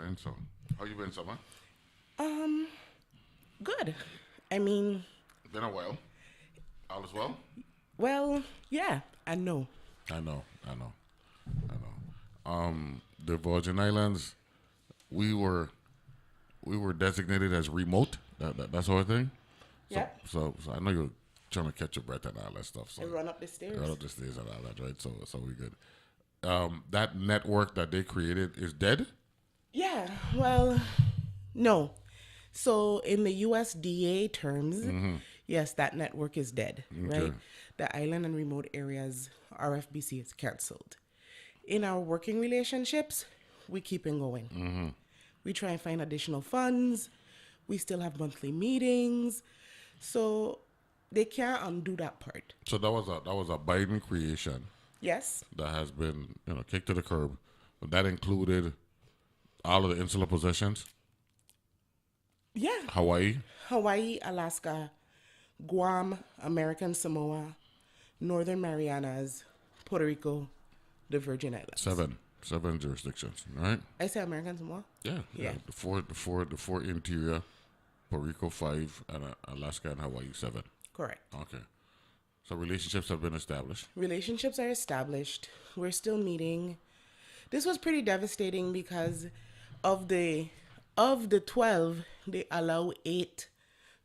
saying? So, how you been, Summer? Um, Good. I mean, Been a while. All is well? well, yeah, I know. I know, I know, I know. The Virgin Islands, we were we were designated as remote. That sort of thing. So, Yep. so I know you're trying to catch your breath and all that stuff. So, I run up the right stairs. up the stairs and all that, right? So we good. That network that they created is dead. Yeah, well, no. So in the USDA terms, yes, that network is dead, Okay. right? The island and remote areas RFBC is canceled. In our working relationships, we keep it going. We try and find additional funds. We still have monthly meetings. So they can't undo that part. So that was a Biden creation Yes. that has been kicked to the curb. But that included all of the insular possessions, Yeah. Hawaii, Hawaii, Alaska, Guam, American Samoa, Northern Marianas, Puerto Rico, the Virgin Islands. seven jurisdictions, right? I say American Samoa? Yeah, Yeah. The four interior, Puerto Rico five, and Alaska and Hawaii seven. Correct. Okay, so relationships have been established. Relationships are established. We're still meeting. This was pretty devastating because of the 12, they allow 8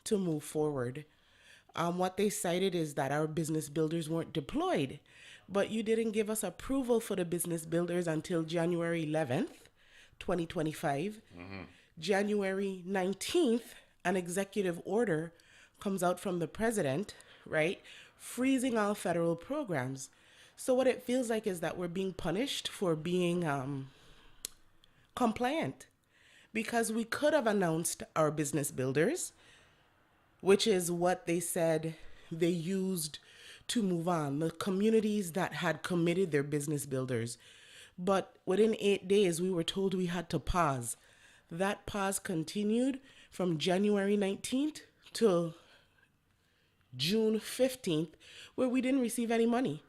to move forward. What they cited is that our business builders weren't deployed, but you didn't give us approval for the business builders until January 11th, 2025. January 19th, an executive order comes out from the president, right, freezing all federal programs. So what it feels like is that we're being punished for being compliant because we could have announced our business builders, which is what they said they used to move on, the communities that had committed their business builders. But within 8 days, we were told we had to pause. That pause continued from January 19th to June 15th, where we didn't receive any money.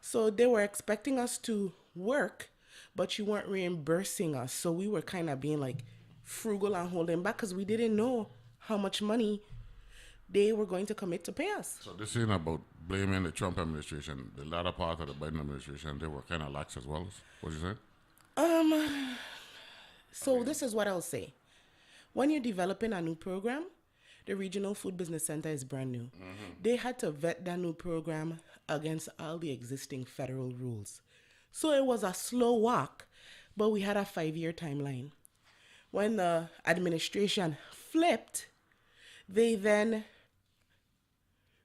So they were expecting us to work, but you weren't reimbursing us. So we were kind of being like frugal and holding back because we didn't know how much money they were going to commit to pay us. So this ain't about blaming the Trump administration. The latter part of the Biden administration, they were kind of lax as well. What you said? So this is what I'll say. When you're developing a new program, the Regional Food Business Center is brand new. They had to vet that new program against all the existing federal rules. So it was a slow walk, but we had a 5-year timeline. When the administration flipped, they then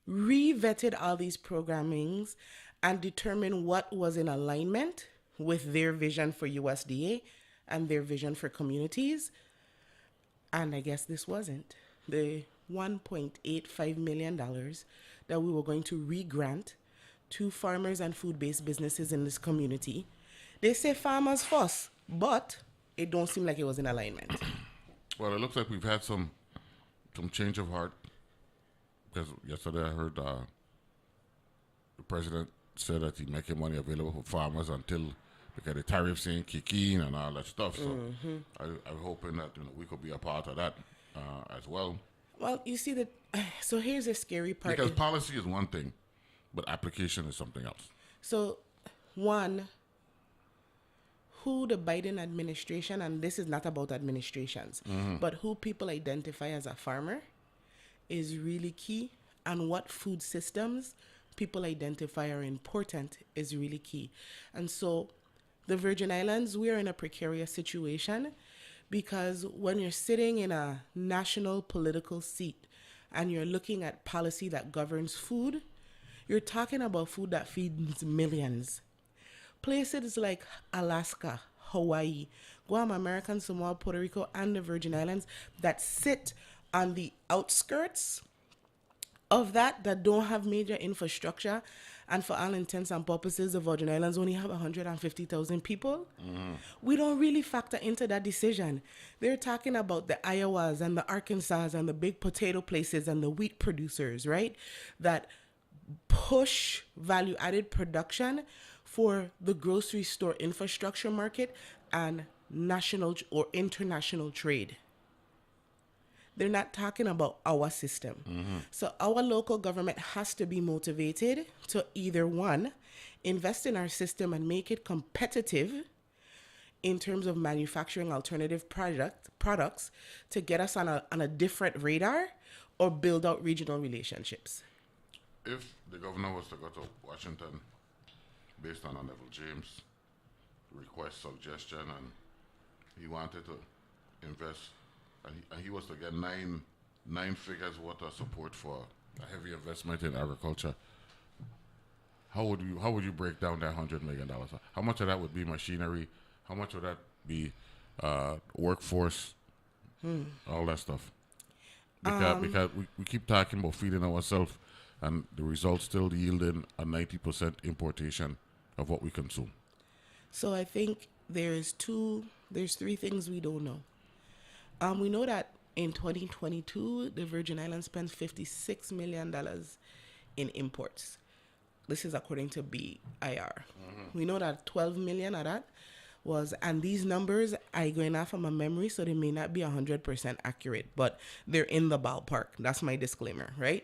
re-vetted all these programmings and determined what was in alignment with their vision for USDA and their vision for communities. And I guess this wasn't. The $1.85 million that we were going to re-grant to farmers and food-based businesses in this community. They say farmers first, but it don't seem like it was in alignment. Well, it looks like we've had some change of heart because yesterday I heard the president said that he's making money available for farmers until because the tariffs ain't kick in and all that stuff. So I'm hoping that we could be a part of that as well. Well, you see that. So here's the scary part. Because policy is one thing, but application is something else. So, one, who the Biden administration, and this is not about administrations, but who people identify as a farmer is really key. And what food systems people identify are important is really key. And so, the Virgin Islands, we are in a precarious situation because when you're sitting in a national political seat and you're looking at policy that governs food, you're talking about food that feeds millions. Places like Alaska, Hawaii, Guam, American Samoa, Puerto Rico, and the Virgin Islands that sit on the outskirts of that don't have major infrastructure, and for all intents and purposes, the Virgin Islands only have 150,000 people. We don't really factor into that decision. They're talking about the Iowas and the Arkansas and the big potato places and the wheat producers, right? That push value-added production for the grocery store infrastructure market and national or international trade. They're not talking about our system. So our local government has to be motivated to either one, invest in our system and make it competitive in terms of manufacturing alternative products to get us on a different radar, or build out regional relationships. If the governor was to go to Washington based on a Neville James request, suggestion, and he wanted to invest, and he was to get nine figures worth of support for a heavy investment in agriculture, how would you break down that $100 million? How much of that would be machinery? How much would that be workforce? All that stuff. Because we keep talking about feeding ourselves, and the results still yielding a 90% importation of what we consume. So I think there's three things we don't know. We know that in 2022, the Virgin Islands spent $56 million in imports. This is according to BIR. We know that 12 million of that was, and these numbers are going off of my memory, so they may not be 100% accurate, but they're in the ballpark. That's my disclaimer, right?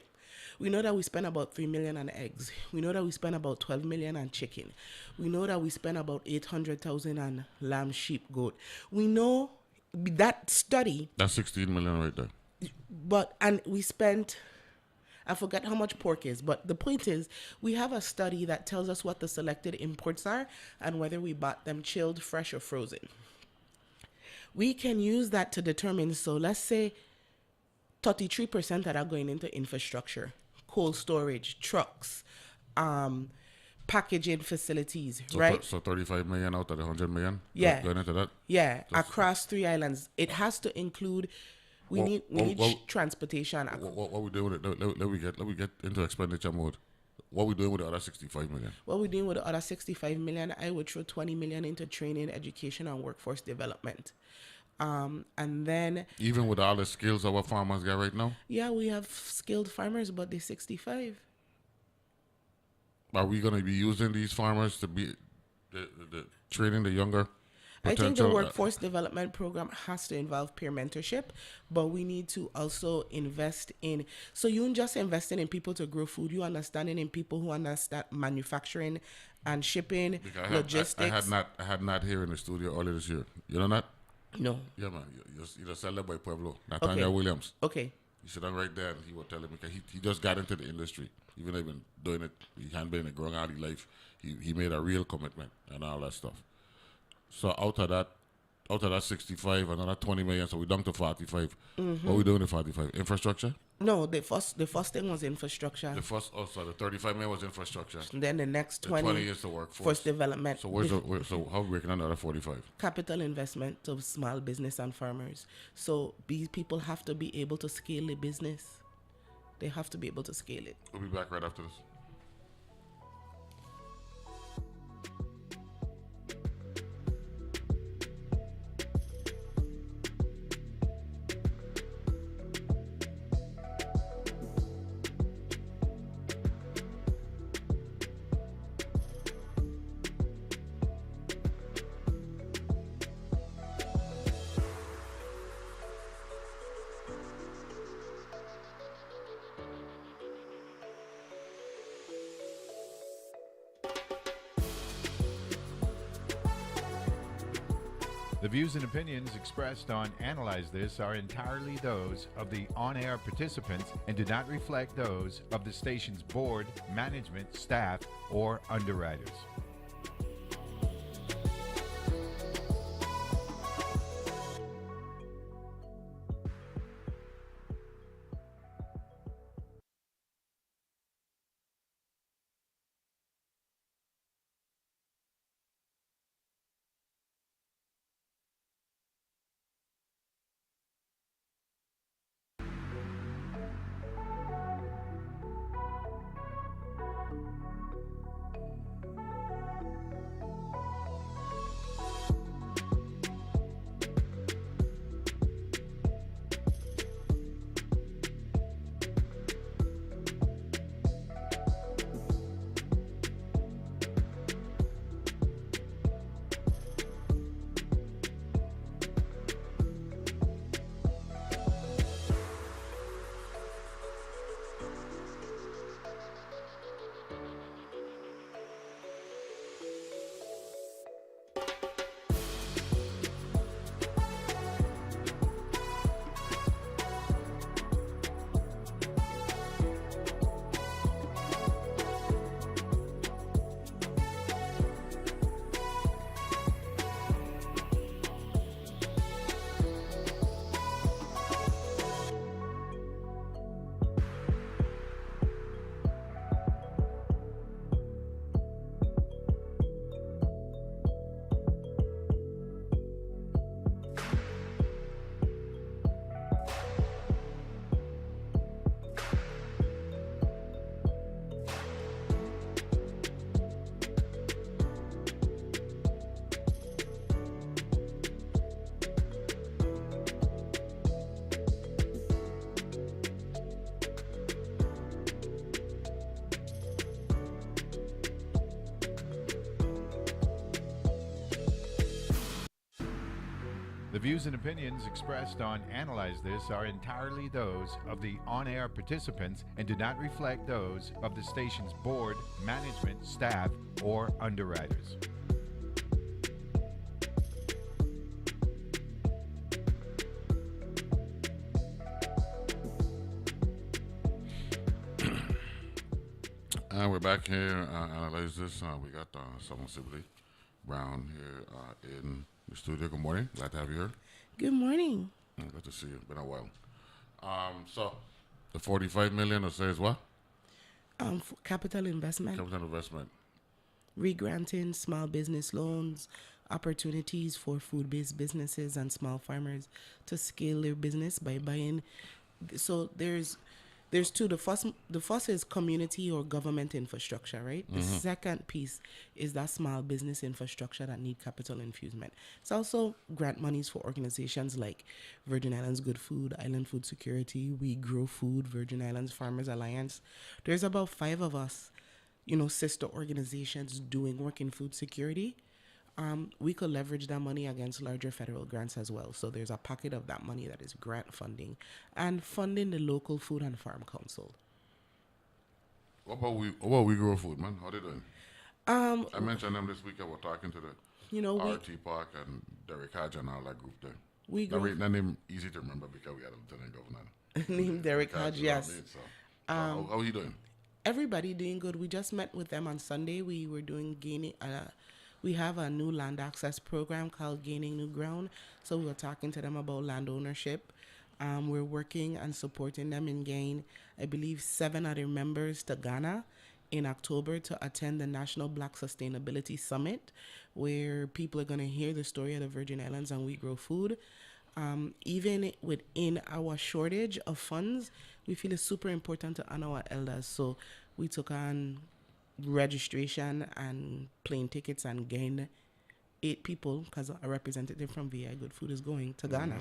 We know that we spent about 3 million on eggs. We know that we spent about 12 million on chicken. We know that we spent about 800,000 on lamb, sheep, goat. We know that study. That's 16 million right there. And we spent, I forgot how much pork is, but the point is, we have a study that tells us what the selected imports are and whether we bought them chilled, fresh, or frozen. We can use that to determine, so let's say 33% that are going into infrastructure, cold storage, trucks, packaging facilities, right? So 35 million out of the 100 million? Yeah. Going into that? Yeah, across 3 islands. It has to include, we need transportation. What we doing with it? Let me get into expenditure mode. What we doing with the other 65 million? What we're doing with the other 65 million, I would throw 20 million into training, education, and workforce development. And then, even with all the skills our farmers got right now, yeah, we have skilled farmers, but they're 65. are we going to be using these farmers to be the training the younger? I think the workforce development program has to involve peer mentorship, but we need to also invest in, so you just investing in people to grow food, you understanding in people who understand manufacturing and shipping, logistics. I had not here in the studio earlier this year. You know that? No. Yeah, man. You just sell that by Pueblo. Nathaniel Williams. Okay. He said, right there, and he was telling me, 'cause he just got into the industry. Even though he's been doing it, he hadn't been in a growing out of life. He made a real commitment and all that stuff. So out of that 65, another 20 million, so we're down to 45. What are we doing with 45? Infrastructure? No, the first thing was infrastructure. The 35 million was infrastructure. And then the next The 20 is the workforce. force development. So so how are we breaking down the other 45? Capital investment of small business and farmers. So these people have to be able to scale the business. They have to be able to scale it. We'll be back right after this. The views and opinions expressed on Analyze This are entirely those of the on-air participants and do not reflect those of the station's board, management, staff, or underwriters. views and opinions expressed on Analyze This are entirely those of the on-air participants and do not reflect those of the station's board, management, staff, or underwriters. And we're back here, Analyze This. We got Sommer Sibilly-Brown here in the studio. Good morning. Glad to have you here. Good morning. Good to see you. Been a while. So, the 45 million or says what? Capital investment, Capital investment. re-granting small business loans, opportunities for food-based businesses and small farmers to scale their business by buying. So there's two. The first is community or government infrastructure, right? The second piece is that small business infrastructure that need capital infusement. It's also grant monies for organizations like Virgin Islands Good Food, Island Food Security, We Grow Food, Virgin Islands Farmers Alliance. There's about 5 of us, sister organizations doing work in food security. We could leverage that money against larger federal grants as well. So there's a pocket of that money that is grant funding and funding the local food and farm council. What about We Grow Food, man? How they doing? I mentioned them this week. I was talking to the RT Park and Derek Hodge and all that group there. That name easy to remember because we had a lieutenant governor. Named Derek Hodge, yes. How are you doing? Everybody doing good. We just met with them on Sunday. We were doing we have a new land access program called Gaining New Ground. So we were talking to them about land ownership. We're working and supporting them in getting, I believe, 7 other members to Ghana in October to attend the National Black Sustainability Summit, where people are going to hear the story of the Virgin Islands and We Grow Food. Even within our shortage of funds, we feel it's super important to honor our elders. So we took on registration and plane tickets and gained 8 people because a representative from VI Good Food is going to Ghana.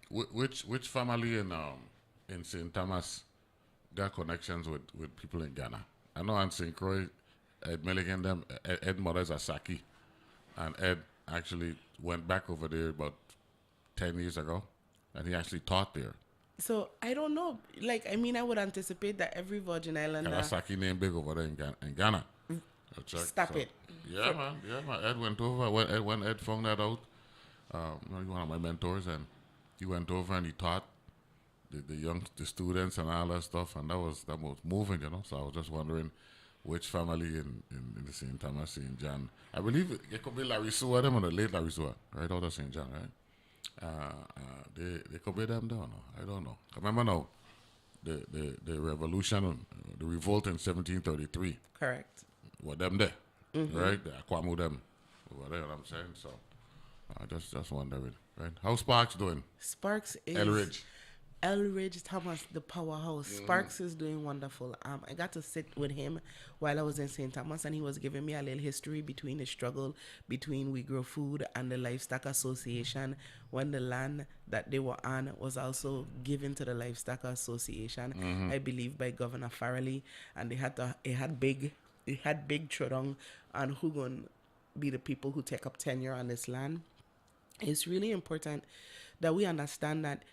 Which family in St. Thomas got connections with people in Ghana? I know in St. Croix, Ed Milligan, them, Ed mother's a Saki, and Ed actually went back over there about 10 years ago, and he actually taught there. So I don't know. I would anticipate that every Virgin Islander. Kawasaki name big over there in Ghana. Stop it. Yeah, man. Ed went over when Ed found that out. He's one of my mentors, and he went over and he taught the students and all that stuff, and that was moving, So I was just wondering which family in the St. Thomas, St. John. I believe it could be Larry Sua, them or the late Larry Sua, right out of St. John, right? They could be them down. I don't know. Remember now, the revolution, the revolt in 1733. Correct. Were them there, right? The Akwamu them over there. You know what I'm saying? So I just wondering, right? How's Sparks doing? Sparks is Elridge Thomas, the powerhouse. Sparks is doing wonderful. I got to sit with him while I was in St. Thomas, and he was giving me a little history between the struggle between We Grow Food and the Livestock Association when the land that they were on was also given to the Livestock Association, I believe by Governor Farrelly, and it had big trodong on who gonna be the people who take up tenure on this land. It's really important that we understand that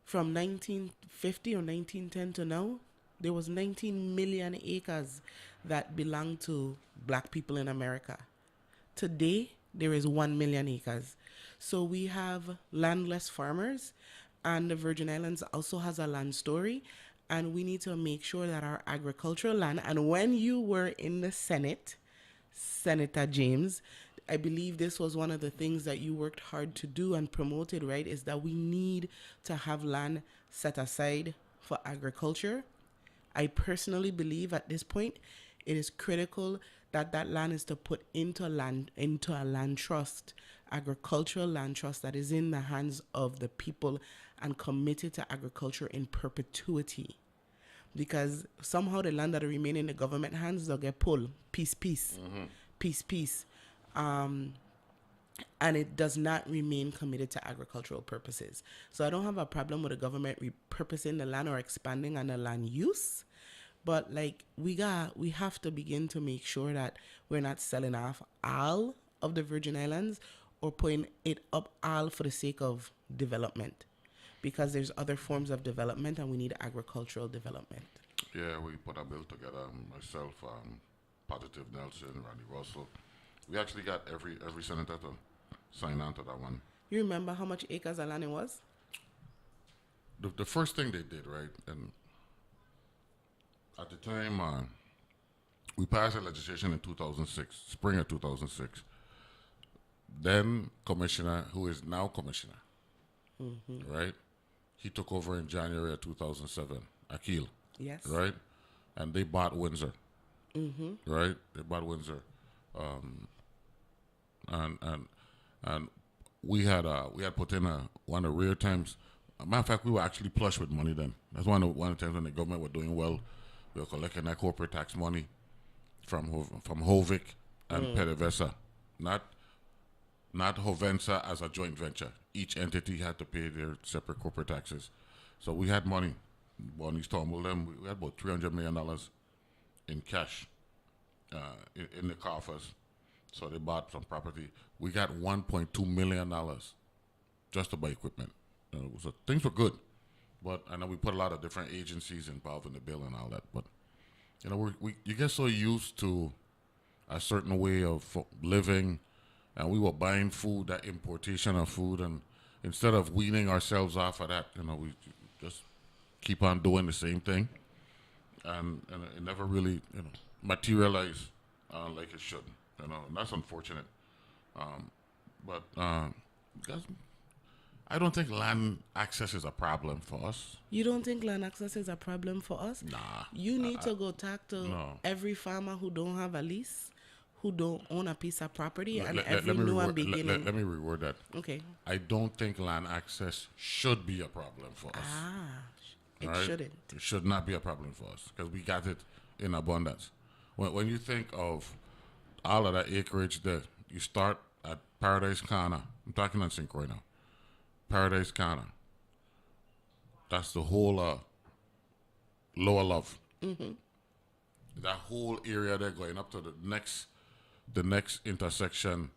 from 1950 or 1910 to now, there was 19 million acres that belonged to Black people in America. Today, there is 1 million acres. So we have landless farmers, and the Virgin Islands also has a land story, and we need to make sure that our agricultural land, and when you were in the Senate, Senator James, I believe this was one of the things that you worked hard to do and promoted, right, is that we need to have land set aside for agriculture. I personally believe at this point it is critical that that land is to put into a land trust, agricultural land trust that is in the hands of the people and committed to agriculture in perpetuity. Because somehow the land that remain in the government hands will get pulled, piece. And it does not remain committed to agricultural purposes. So I don't have a problem with the government repurposing the land or expanding on the land use. But we have to begin to make sure that we're not selling off all of the Virgin Islands or putting it up all for the sake of development, because there's other forms of development and we need agricultural development. Yeah, we put a bill together. Myself, Positive Nelson, Randy Russell. We actually got every senator to sign on to that one. You remember how much acres of land it was? The first thing they did, right, and at the time, we passed a legislation in 2006, spring of 2006. Then commissioner, who is now commissioner, right? He took over in January of 2007, Akil, Yes. right? And they bought Windsor, right? They bought Windsor, and we had put in one of the rare times. Matter of fact, we were actually plush with money then. That's one of the times when the government were doing well. We were collecting that corporate tax money from Hovic and PDVSA, not Hovensa as a joint venture. Each entity had to pay their separate corporate taxes. So we had money. Bonnie stumbled them. We had about $300 million in cash in the coffers. So they bought some property. We got $1.2 million just to buy equipment. So things were good. But I know we put a lot of different agencies involved in the bill and all that. But you get so used to a certain way of living, and we were buying food, that importation of food, and instead of weaning ourselves off of that, we just keep on doing the same thing, and it never really materialized like it should. And that's unfortunate. But I don't think land access is a problem for us. You don't think land access is a problem for us? Nah. You need to go talk to No. every farmer who don't have a lease, who don't own a piece of property, and Let every me new and reword- beginning. let me reword that. Okay. I don't think land access should be a problem for us. It right? shouldn't. It should not be a problem for us because we got it in abundance. When you think of all of that acreage there, you start at Paradise Corner. I'm talking on St. Croix now. Paradise Corner. That's the whole Lower Love. That whole area there going up to the next intersection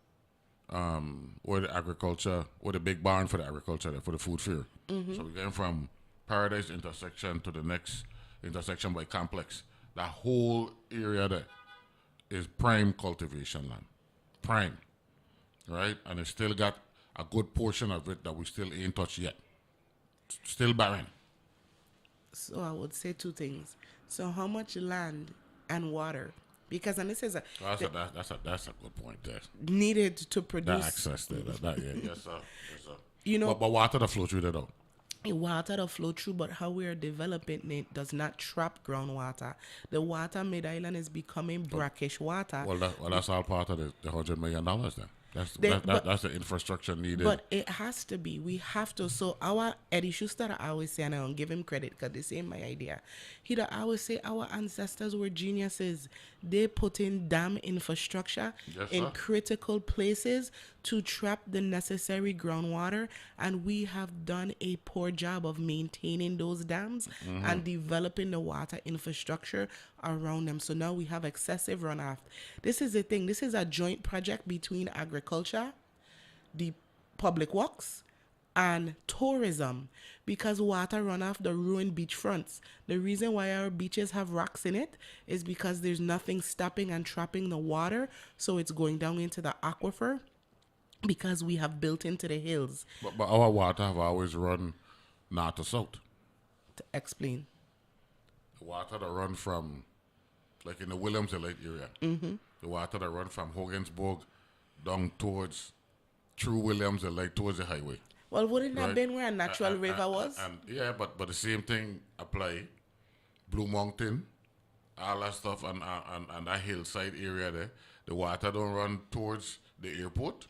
where the big barn for the agriculture there, for the food fair. So we're going from Paradise intersection to the next intersection by Complex. That whole area there is prime cultivation land. Prime. Right? And it's still got a good portion of it that we still ain't touched yet. Still barren. So I would say two things. So how much land and water? Because, and this is That's a good point there. needed to That produce access there. Yes, sir. Yes, sir. You know- but water to flow through there though. water to flow through, but how we are developing it does not trap groundwater. The water mid-island is becoming brackish water. Well, that's all part of the $100 million then. That's the infrastructure needed. But it has to be. We have to. So our Eddie Schuster, I always say, and I don't give him credit because this ain't my idea. He always say our ancestors were geniuses. They put in dam infrastructure Yes, in sir. critical places to trap the necessary groundwater, and we have done a poor job of maintaining those dams and developing the water infrastructure around them. So now we have excessive runoff. This is the thing. This is a joint project between agriculture, the public works, and tourism, because water run off the ruined beachfronts. The reason why our beaches have rocks in it is because there's nothing stopping and trapping the water, so it's going down into the aquifer because we have built into the hills. But our water have always run north to south. To explain. The water that run from, like in the Williams Lake area, the water that run from Hogansburg down towards, through Williams Lake towards the highway. Well, wouldn't that Right. have been where a natural river was? And yeah, but the same thing apply. Blue Mountain, all that stuff, and that hillside area there, the water don't run towards the airport.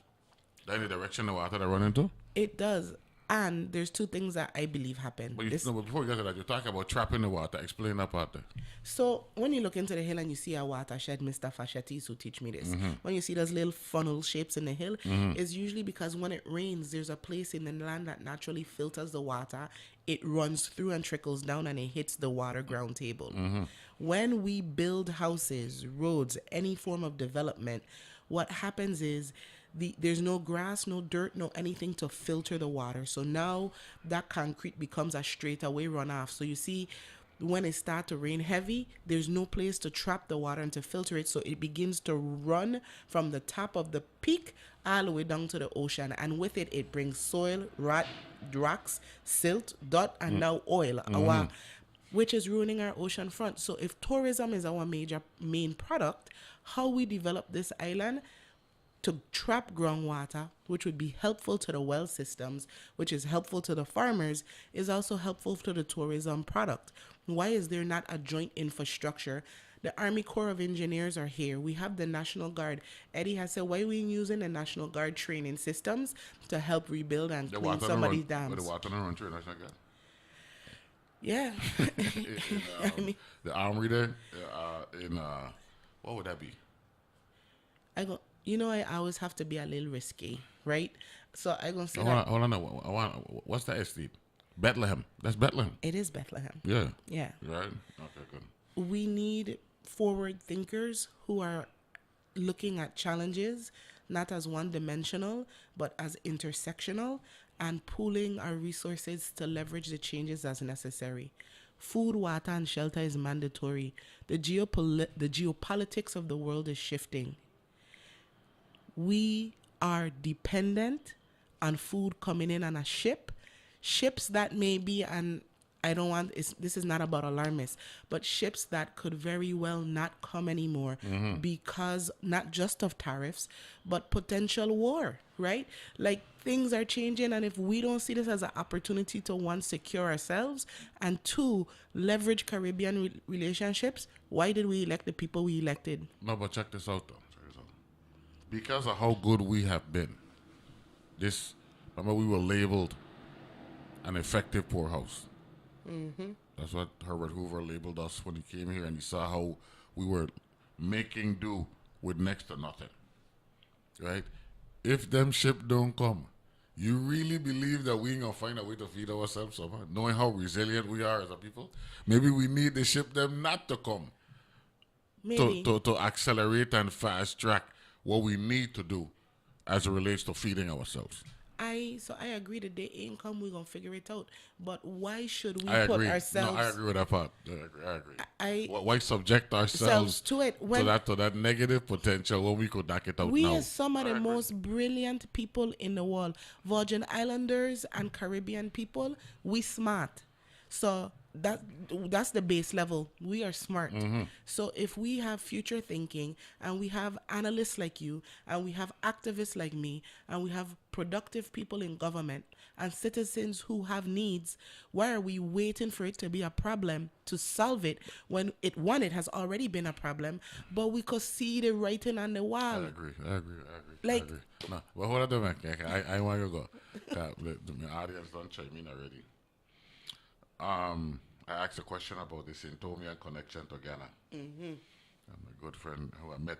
That's the direction the water that run into. It does. And there's two things that I believe happen. But before we get to that, you're talking about trapping the water. Explain that part there. So when you look into the hill and you see a watershed, Mr. Fashettis who teach me this, when you see those little funnel shapes in the hill, it's usually because when it rains, there's a place in the land that naturally filters the water. It runs through and trickles down and it hits the water ground table. When we build houses, roads, any form of development, what happens is There's no grass, no dirt, no anything to filter the water. So now that concrete becomes a straightaway runoff. So you see, when it starts to rain heavy, there's no place to trap the water and to filter it. So it begins to run from the top of the peak all the way down to the ocean. And with it, it brings soil, rocks, silt, dirt, and now oil, which is ruining our ocean front. So if tourism is our main product, how we develop this island to trap groundwater, which would be helpful to the well systems, which is helpful to the farmers, is also helpful to the tourism product. Why is there not a joint infrastructure? The Army Corps of Engineers are here. We have the National Guard. Eddie has said, why are we using the National Guard training systems to help rebuild and clean somebody's dams? With the water and run through National Guard. Yeah. I mean, the armory there, what would that be? I always have to be a little risky, right? So I'm going to say Hold on. What's that estate? Bethlehem. That's Bethlehem. It is Bethlehem. Yeah. Yeah. Right? Okay, good. We need forward thinkers who are looking at challenges, not as one-dimensional, but as intersectional, and pooling our resources to leverage the changes as necessary. Food, water, and shelter is mandatory. The geopolitics of the world is shifting. We are dependent on food coming in on a ships that may be, and this is not about alarmists, but ships that could very well not come anymore because not just of tariffs, but potential war, right? Like, things are changing, and if we don't see this as an opportunity to, one, secure ourselves, and two, leverage Caribbean relationships, why did we elect the people we elected? No, but check this out, though. Because of how good we have been, remember we were labeled an effective poorhouse. That's what Herbert Hoover labeled us when he came here, and he saw how we were making do with next to nothing. Right? If them ship don't come, you really believe that we ain't gonna find a way to feed ourselves somehow, knowing how resilient we are as a people? Maybe we need to ship them not to come. Maybe. To accelerate and fast track what we need to do as it relates to feeding ourselves. I agree that they ain't come, we're gonna figure it out. But why should we I put agree. ourselves? No, I agree with that part. I agree. Why subject ourselves to it to that negative potential when we could knock it out we now? are some of the most brilliant people in the world. Virgin Islanders and Caribbean people, we smart. So that's the base level. We are smart. So if we have future thinking, and we have analysts like you, and we have activists like me, and we have productive people in government and citizens who have needs, why are we waiting for it to be a problem to solve it when it has already been a problem, but we could see the writing on the wall? I agree. Like, I agree. No, well, hold on, man. I want to go. The audience don't chime in already. I asked a question about the Saint-Omian connection to Ghana. And my good friend who I met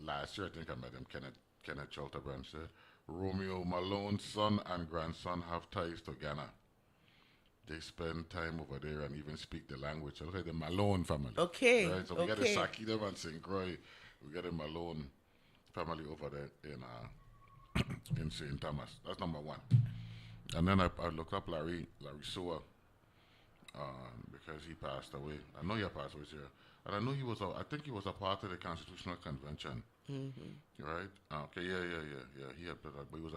last year, I think I met him, Kenneth Chalterbrand, said, Romeo Malone's son and grandson have ties to Ghana. They spend time over there and even speak the language. So look at the Malone family. Okay. Right? So we got the Sakidam and St. Croix. We got the Malone family over there in St. Thomas. That's number one. And then I looked up Larry Sua. Because he passed away. I know he passed away here. And I know I think he was a part of the Constitutional Convention. Right? Okay, yeah. He had, but he was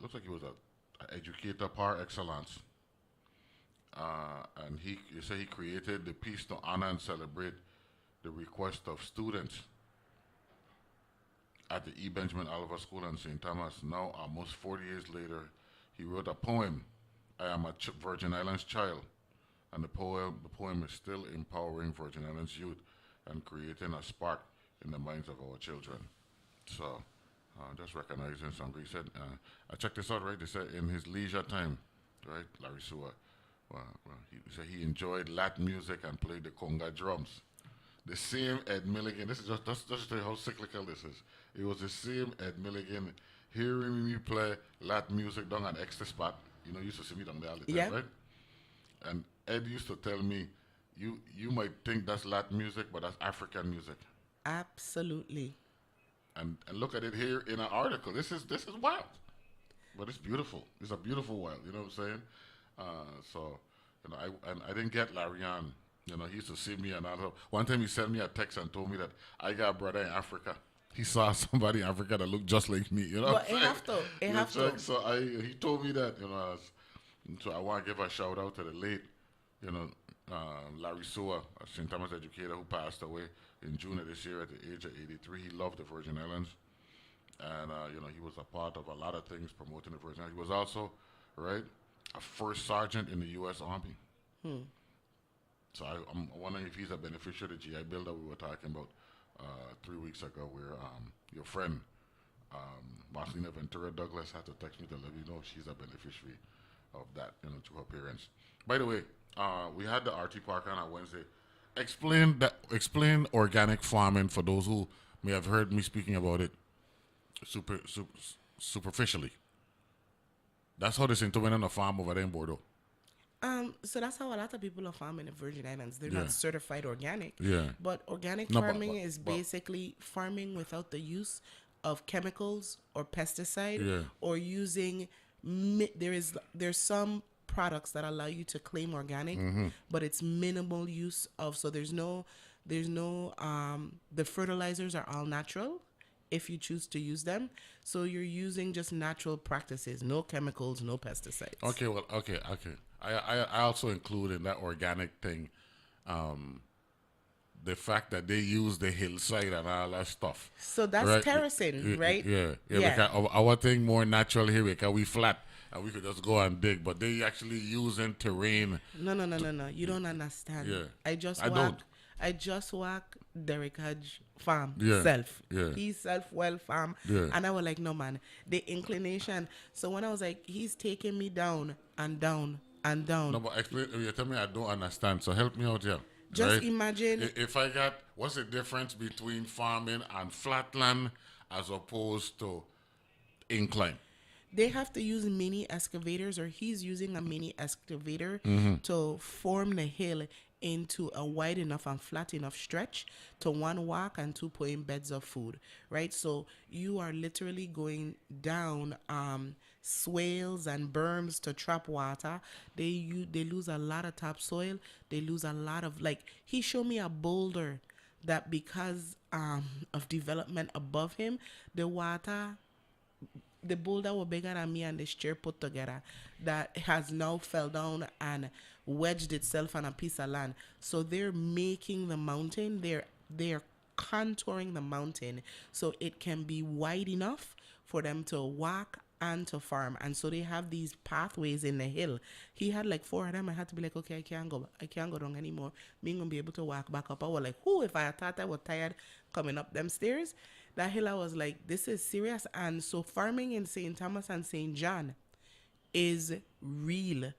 looks like he was a educator par excellence. And he created the piece to honor and celebrate the request of students at the E. Benjamin Oliver School in St. Thomas. Now, almost 40 years later, he wrote a poem, I am a Virgin Islands child, and the poem is still empowering Virgin Islands youth and creating a spark in the minds of our children. So, just recognizing something. He said, I checked this out, right? They said in his leisure time, right, Larry Sua, he said he enjoyed Latin music and played the conga drums. The same Ed Milligan, this is just to tell you how cyclical this is. It was the same Ed Milligan hearing me play Latin music down at Extra Spot. You know, you used to see me down there all the time, right? And Ed used to tell me, you might think that's Latin music, but that's African music. Absolutely. and look at it here in an article. This is wild, but it's beautiful. It's a beautiful wild. You know what I'm saying? So, you know, I didn't get Larry on. You know, he used to see me and all. One time he sent me a text and told me that I got a brother in Africa. He saw somebody in Africa that looked just like me. You know, But it have to. It have to. So he told me that. You know, so I want to give a shout out to the late, you know, Larry Sua, a St. Thomas educator who passed away in June of this year at the age of 83. He loved the Virgin Islands, and you know, he was a part of a lot of things promoting the Virgin Islands. He was also, right, a first sergeant in the U.S. Army. So I'm wondering if he's a beneficiary of the GI Bill that we were talking about 3 weeks ago, where your friend Marcelina Ventura Douglas had to text me to let me know if she's a beneficiary of that, you know, to her parents. By the way, we had the RT Park on Wednesday. Explain organic farming for those who may have heard me speaking about it superficially. That's how they seem to win on a farm over there in Bordeaux. So that's how a lot of people are farming in the Virgin Islands. They're Yeah. not certified organic. Yeah. But organic No, but- farming but- is but- basically farming without the use of chemicals or pesticide, Yeah. or using there's some products that allow you to claim organic, but it's minimal use of, so there's no the fertilizers are all natural if you choose to use them. So you're using just natural practices, no chemicals, no pesticides. Okay, well, okay. I also include in that organic thing the fact that they use the hillside and all that stuff. So that's Right? terracing, right? Yeah. Yeah. Because our thing more natural here because we flat and we could just go and dig, but they actually using terrain. No. You don't understand. Yeah. I just I don't. walk Derek Hodge farm Yeah. self. Yeah. He's self farm. Yeah. And I was like, no man, the inclination. So when I was like, he's taking me down and down and down. No, but explain. You tell me I don't understand. So help me out here. Just right? imagine. If I got, what's the difference between farming and flatland as opposed to incline? They have to use mini excavators, or he's using a mini excavator to form the hill into a wide enough and flat enough stretch to one walk and two put in beds of food, right? So you are literally going down swales and berms to trap water. They lose a lot of topsoil. They lose a lot of, like, he showed me a boulder that because of development above him, the boulder was bigger than me and this chair put together, that has now fell down and wedged itself on a piece of land. So they're making the mountain, they're contouring the mountain so it can be wide enough for them to walk and to farm. And so they have these pathways in the hill. He had like 4 of them. I had to be like, okay, I can't go down anymore. Me ain't gonna be able to walk back up. I was like, if I thought I was tired coming up them stairs, that hill, I was like, this is serious. And so farming in St. Thomas and St. John is real.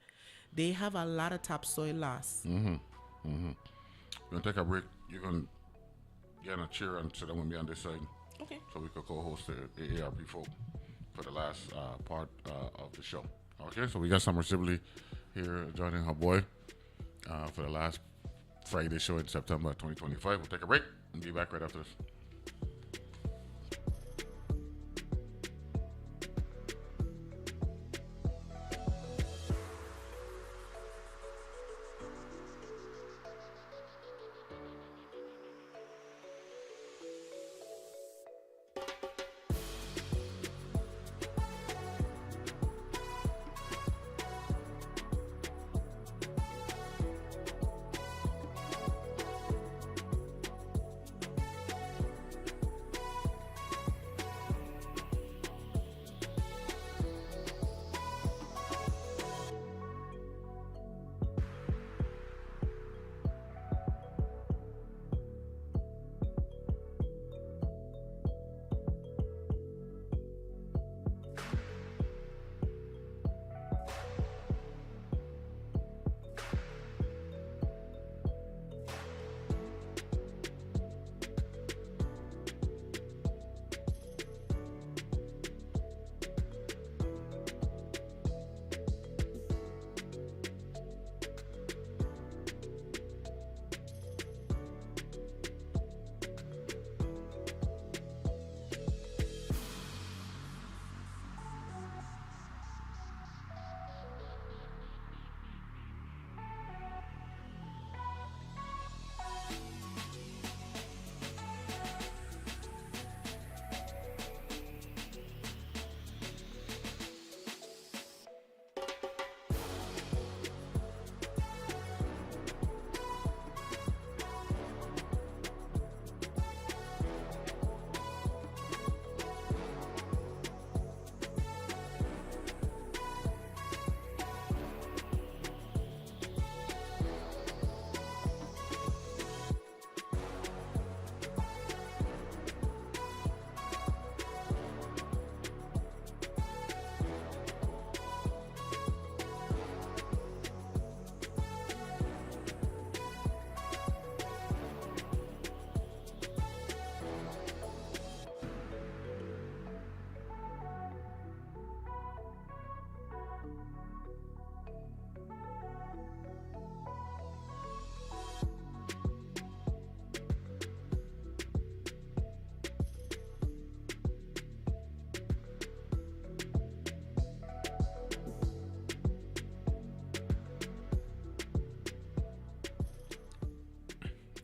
They have a lot of topsoil loss. We're gonna take a break. You're gonna get in a chair and sit down with me on this side, Okay. so we could co-host the ARP folk for the last part of the show. Okay, so we got Sommer Sibilly here joining her boy for the last Friday show in September 2025. We'll take a break and be back right after this.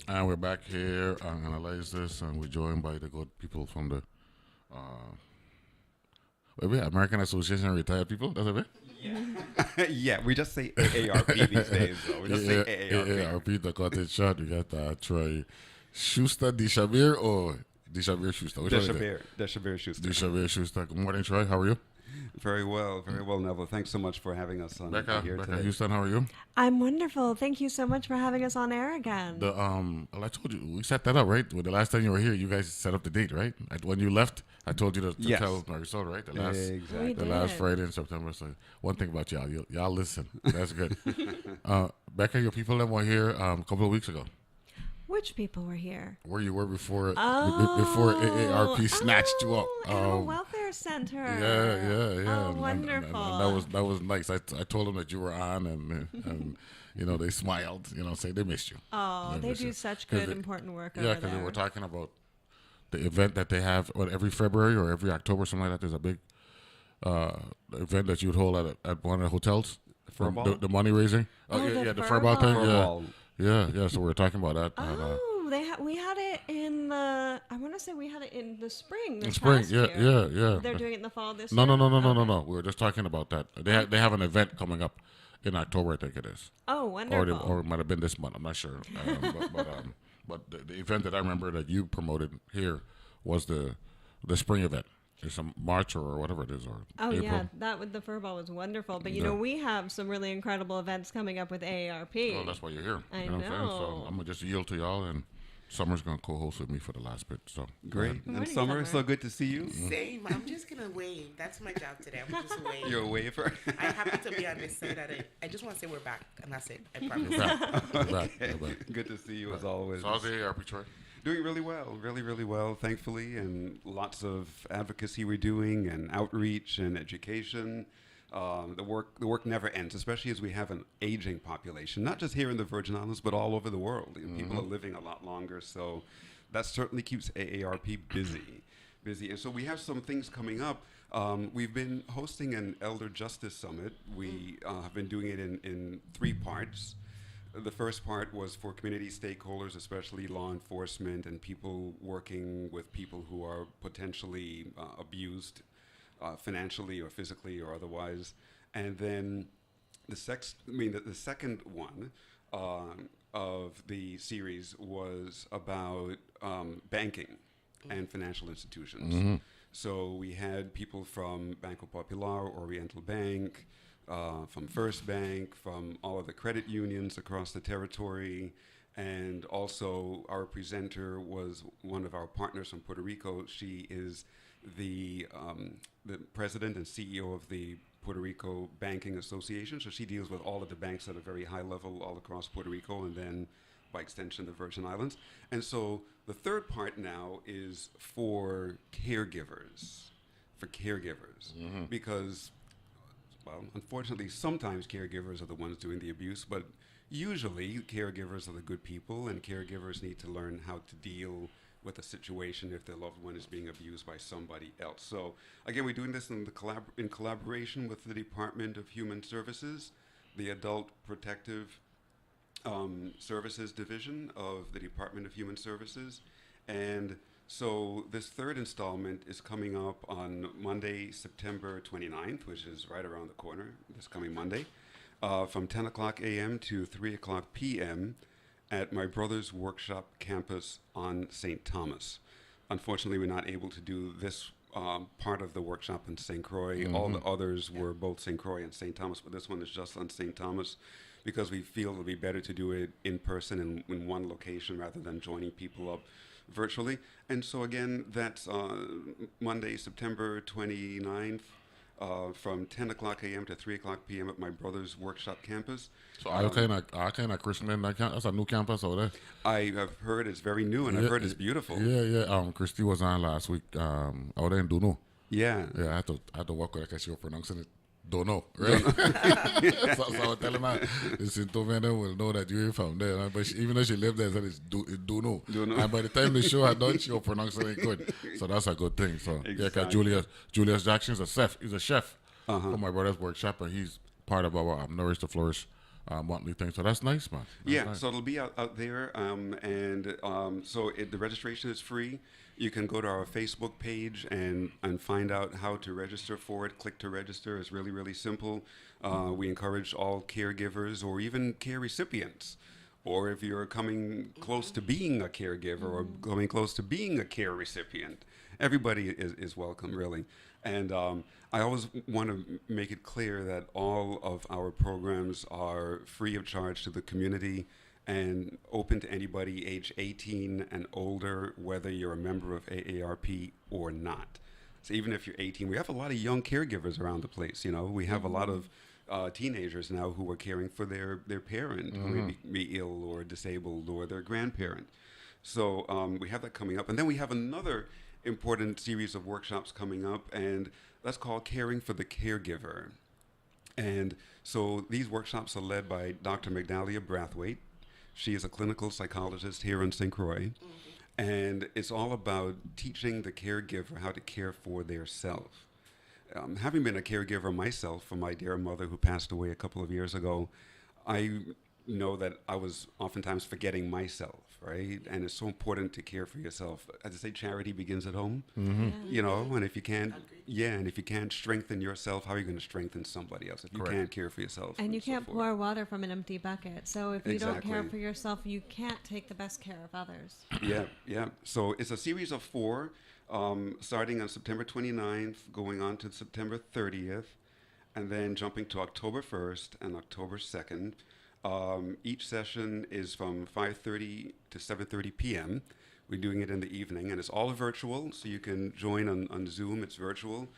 And we're back here on Analyze This, and we're joined by the good people from the American Association of Retired People. That's it? Yeah, we just say AARP these days, though. We just say AARP. AARP, the cottage shot. We got Troy Schuster, Dishabir, or Dishabir Schuster? Which one is it? Deshabir Schuster. Dishabir Schuster. Good morning, Troy. How are you? Very well, Neville. Thanks so much for having us on here Becca today. Houston, how are you? I'm wonderful. Thank you so much for having us on air again. I told you, we set that up, right? Well, the last time you were here, you guys set up the date, right? When you left, I told you to Yes. tell Marisol, right? Exactly. The last Friday in September. So one thing about y'all listen. That's good. Becca, your people that were here a couple of weeks ago. Which people were here? Where you were before AARP snatched you up. Animal Welfare Center. Yeah. Oh, wonderful. And that was nice. I told them that you were on, and they smiled. Say they missed you. Oh, they do such good, important work over Yeah, because there. we were talking about the event that they have every February or every October, something like that. There's a big event that you would hold at one of the hotels. Furball? The money raising. the the furball thing. Furball. Yeah. So we were talking about that. We had it in the. I want to say we had it in the spring. This Spring, past yeah. year. They're doing it in the fall this No. year. No. We were just talking about that. They have an event coming up in October, I think it is. Oh, wonderful. Or it might have been this month. I'm not sure. But the event that I remember that you promoted here was the spring event. It's some March or whatever it is, or April. Yeah, that with the furball was wonderful. But we have some really incredible events coming up with AARP. Well, that's why you're here. I you know. What I'm saying? So know. I'm gonna just yield to y'all, and Summer's gonna co-host with me for the last bit. So Great. Good And morning, Sommer, Sommer. so good to see you. Same. I'm just gonna wave. That's my job today. I'm just wave. You're a waver. I happen to be on this side of it. I just want to say we're back, and that's it. I promise. We're back. Good to see you as always. So how's the AARP, Troy? Doing really well, really well, thankfully, and lots of advocacy we're doing, and outreach and education. The work never ends, especially as we have an aging population, not just here in the Virgin Islands, but all over the world. People are living a lot longer, so that certainly keeps AARP busy. And so we have some things coming up. We've been hosting an Elder Justice Summit. We have been doing it in 3 parts. The first part was for community stakeholders, especially law enforcement and people working with people who are potentially abused financially or physically or otherwise. And then the second one of the series was about banking and financial institutions. So we had people from Banco Popular, Oriental Bank, from First Bank, from all of the credit unions across the territory, and also our presenter was one of our partners from Puerto Rico. She is the president and CEO of the Puerto Rico Banking Association, so she deals with all of the banks at a very high level all across Puerto Rico, and then by extension the Virgin Islands. And so the third part now is for caregivers, because, well, unfortunately, sometimes caregivers are the ones doing the abuse, but usually caregivers are the good people, and caregivers need to learn how to deal with a situation if their loved one is being abused by somebody else. So again, we're doing this in collaboration with the Department of Human Services, the Adult Protective Services Division of the Department of Human Services. And so this third installment is coming up on Monday, September 29th, which is right around the corner, this coming Monday, from 10 o'clock a.m. to 3 o'clock p.m. at my brother's workshop campus on St. Thomas. Unfortunately, we're not able to do this part of the workshop in St. Croix. All the others were both St. Croix and St. Thomas, but this one is just on St. Thomas because we feel it would be better to do it in person in one location rather than joining people up virtually. And so again, that's Monday, September 29th, from 10 o'clock a.m. to 3 o'clock p.m. at my brother's workshop campus. So I kind of christening that campus. That's a new campus over there. I have heard it's very new, and I've heard it's beautiful. Yeah. Christy was on last week. Out there in Duno. Yeah. Yeah, I had to work with her because she was pronouncing it don't know, right? So I was telling her, listen, Tovena will know that you ain't from there. Right? But even though she lived there, it's do know. And by the time the show had done, she'll pronounce it good. So that's a good thing. So yeah, because Julius Jackson's a chef. He's a chef for my brother's workshop, and he's part of our Nourish to Flourish monthly thing. So that's nice, man. That's nice. So it'll be out there, the registration is free. You can go to our Facebook page and find out how to register for it. Click to register. It's really, really simple. We encourage all caregivers or even care recipients, or if you're coming close to being a caregiver or coming close to being a care recipient, everybody is welcome, really. And I always want to make it clear that all of our programs are free of charge to the community and open to anybody age 18 and older, whether you're a member of AARP or not. So even if you're 18, we have a lot of young caregivers around the place. You know, we have a lot of teenagers now who are caring for their parent who may be ill or disabled, or their grandparent. So we have that coming up. And then we have another important series of workshops coming up, and that's called Caring for the Caregiver. And so these workshops are led by Dr. Magdalia Brathwaite. She is a clinical psychologist here in St. Croix, and it's all about teaching the caregiver how to care for their self. Having been a caregiver myself for my dear mother who passed away a couple of years ago, I know that I was oftentimes forgetting myself, right? And it's so important to care for yourself. As I say, charity begins at home, you know, and if you can't, and if you can't strengthen yourself, how are you going to strengthen somebody else if you can't care for yourself? And you can't pour water from an empty bucket. So if you don't care for yourself, you can't take the best care of others. Yeah. So it's a series of 4, starting on September 29th, going on to September 30th, and then jumping to October 1st and October 2nd. Each session is from 5:30 to 7:30 p.m. We're doing it in the evening, and it's all virtual, so you can join on Zoom. It's virtual,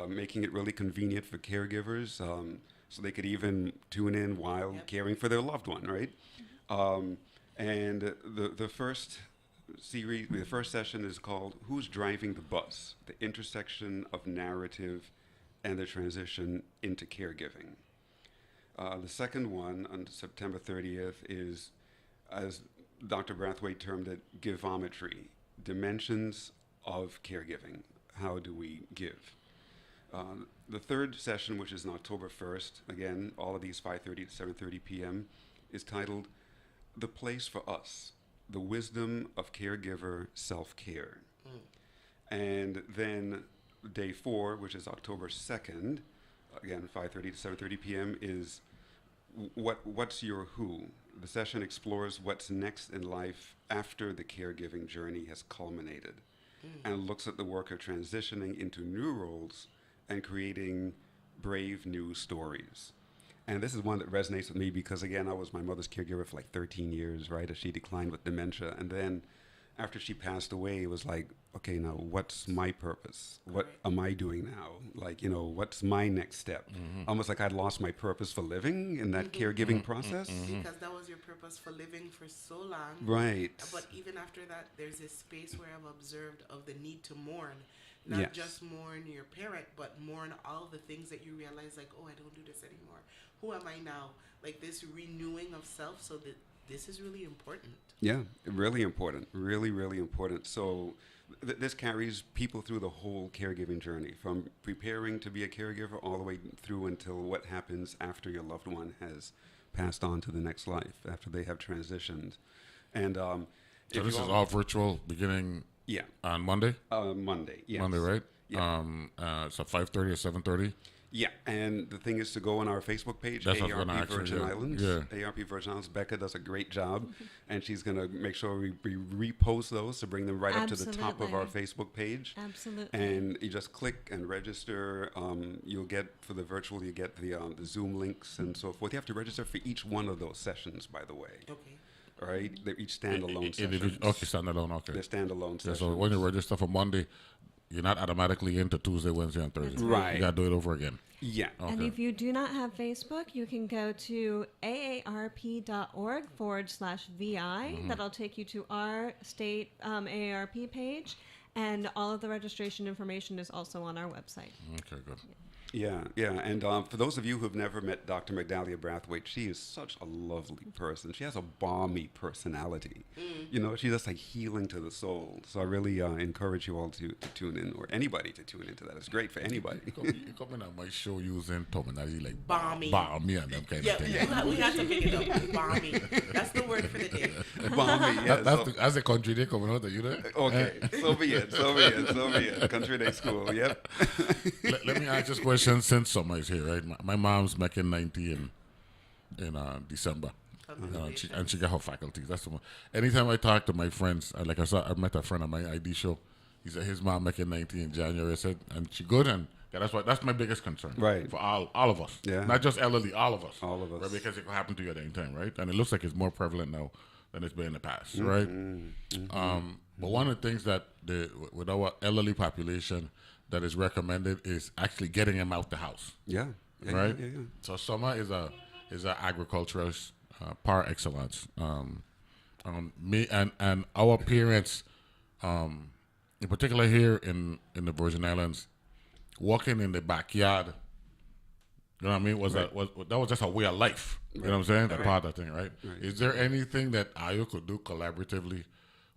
making it really convenient for caregivers, so they could even tune in while caring for their loved one, right? And the first session is called "Who's Driving the Bus? The Intersection of Narrative and the Transition into Caregiving." The second one on September 30th is, as Dr. Brathwaite termed it, Givometry, Dimensions of Caregiving. How do we give? The third session, which is on October 1st, again, all of these 5:30 to 7:30 p.m., is titled The Place for Us, The Wisdom of Caregiver Self-Care. And then day 4, which is October 2nd, again, 5:30 to 7:30 p.m., is What's Your Who? The session explores what's next in life after the caregiving journey has culminated, and looks at the work of transitioning into new roles and creating brave new stories. And this is one that resonates with me because, again, I was my mother's caregiver for like 13 years, right, as she declined with dementia. And then after she passed away, it was like, okay, now what's my purpose? What am I doing now? Like, you know, what's my next step? Almost like I'd lost my purpose for living in that caregiving process. Because that was your purpose for living for so long. Right. But even after that, there's this space where I've observed of the need to mourn. Not just mourn your parent, but mourn all the things that you realize, like, oh, I don't do this anymore. Who am I now? Like this renewing of self, so that this is really important. Yeah, really important. Really, really important. So this carries people through the whole caregiving journey, from preparing to be a caregiver all the way through until what happens after your loved one has passed on to the next life, after they have transitioned. And so this is all virtual beginning on Monday? Monday, yes. Monday, right? Yeah. So 5:30 or 7:30? Yeah, and the thing is to go on our Facebook page, That's what I was ARP gonna ask you, Virgin Islands. Yeah. ARP Virgin Islands. Becca does a great job, and she's going to make sure we repost those to bring them right up to the top of our Facebook page. Absolutely. And you just click and register. You'll get, for the virtual, you get the Zoom links and so forth. You have to register for each one of those sessions, by the way. Okay. All right? They're each standalone sessions. Okay, standalone, okay. They're standalone Yeah, sessions. so when you register for Monday, you're not automatically into Tuesday, Wednesday, and Thursday. Right. You got to do it over again. Yeah. Okay. And if you do not have Facebook, you can go to aarp.org/VI. That'll take you to our state AARP page. And all of the registration information is also on our website. Okay, good. Yeah, yeah. And for those of you who've never met Dr. Magdalia Brathwaite, she is such a lovely person. She has a balmy personality. You know, she's just like healing to the soul. So I really encourage you all to tune in, or anybody to tune into that. It's great for anybody. You come in on my show using terminology like Balmy. balmy and them kind Yeah, of things. we have to pick it up. Balmy. That's the word for the day. Balmy, yeah. That's the country they coming out of, you know? Okay, so be it, so be it, so be it. Country Day School, yep. Let me ask this question since Sommer is here, right? My mom's making 90 in December. And she got her faculties. That's the one. Anytime I talk to my friends, like I met a friend at my ID show. He said his mom making 90 in January. I said, and she good, and yeah, that's my biggest concern. Right. For all of us. Yeah. Not just elderly, all of us. All of us. Right? Because it could happen to you at any time, right? And it looks like it's more prevalent now than it's been in the past, right? But one of the things that with our elderly population that is recommended is actually getting them out the house. Yeah. Right. Yeah. So Sommer is a agriculturist par excellence. Me and our parents, in particular here in the Virgin Islands, walking in the backyard. You know what I mean? That was just a way of life. You know what I'm saying? That part of the thing, right? Is there anything that IO could do collaboratively